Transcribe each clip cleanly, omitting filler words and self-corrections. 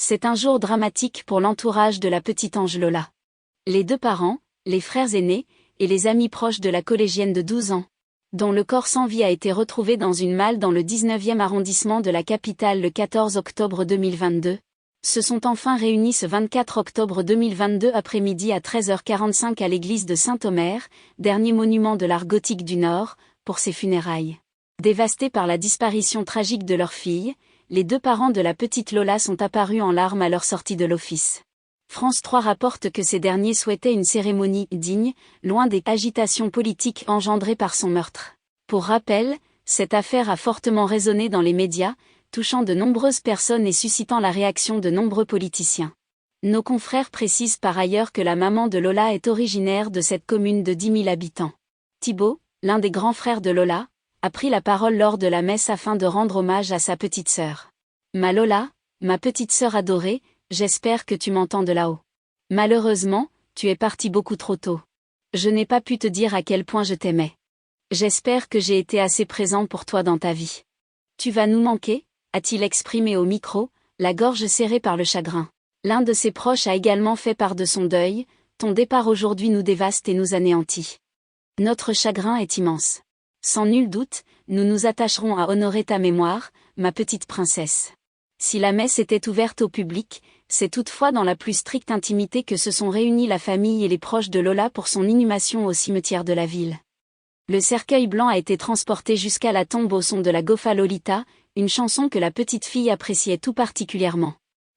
C'est un jour dramatique pour l'entourage de la petite Ange Lola. Les deux parents, les frères aînés, et les amis proches de la collégienne de 12 ans, dont le corps sans vie a été retrouvé dans une malle dans le 19e arrondissement de la capitale le 14 octobre 2022, se sont enfin réunis ce 24 octobre 2022 après-midi à 13h45 à l'église de Saint-Omer, dernier monument de l'art gothique du Nord, pour ses funérailles. Dévastés par la disparition tragique de leur fille, les deux parents de la petite Lola sont apparus en larmes à leur sortie de l'office. France 3 rapporte que ces derniers souhaitaient une cérémonie digne, loin des agitations politiques engendrées par son meurtre. Pour rappel, cette affaire a fortement résonné dans les médias, touchant de nombreuses personnes et suscitant la réaction de nombreux politiciens. Nos confrères précisent par ailleurs que la maman de Lola est originaire de cette commune de 10 000 habitants. Thibaut, l'un des grands frères de Lola, a pris la parole lors de la messe afin de rendre hommage à sa petite sœur. « Ma Lola, ma petite sœur adorée, j'espère que tu m'entends de là-haut. Malheureusement, tu es partie beaucoup trop tôt. Je n'ai pas pu te dire à quel point je t'aimais. J'espère que j'ai été assez présent pour toi dans ta vie. Tu vas nous manquer ?» a-t-il exprimé au micro, la gorge serrée par le chagrin. L'un de ses proches a également fait part de son deuil. « Ton départ aujourd'hui nous dévaste et nous anéantit. Notre chagrin est immense. Sans nul doute, nous nous attacherons à honorer ta mémoire, ma petite princesse. » Si la messe était ouverte au public, c'est toutefois dans la plus stricte intimité que se sont réunis la famille et les proches de Lola pour son inhumation au cimetière de la ville. Le cercueil blanc a été transporté jusqu'à la tombe au son de la Gofa Lolita, une chanson que la petite fille appréciait tout particulièrement.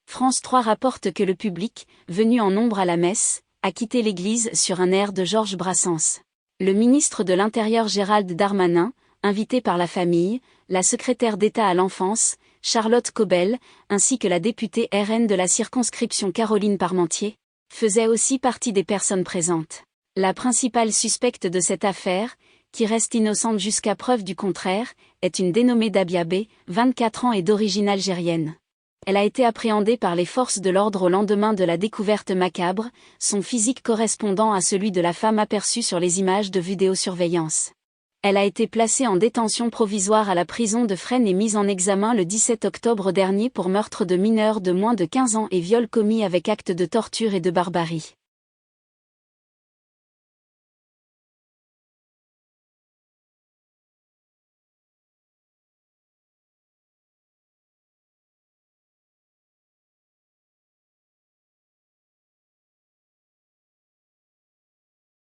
France 3 rapporte que le public, venu en nombre à la messe, a quitté l'église sur un air de Georges Brassens. Le ministre de l'Intérieur Gérald Darmanin, invité par la famille, la secrétaire d'État à l'enfance, Charlotte Cobel, ainsi que la députée RN de la circonscription Caroline Parmentier, faisaient aussi partie des personnes présentes. La principale suspecte de cette affaire, qui reste innocente jusqu'à preuve du contraire, est une dénommée Dabia B, 24 ans et d'origine algérienne. Elle a été appréhendée par les forces de l'ordre au lendemain de la découverte macabre, son physique correspondant à celui de la femme aperçue sur les images de vidéosurveillance. Elle a été placée en détention provisoire à la prison de Fresnes et mise en examen le 17 octobre dernier pour meurtre de mineurs de moins de 15 ans et viol commis avec acte de torture et de barbarie.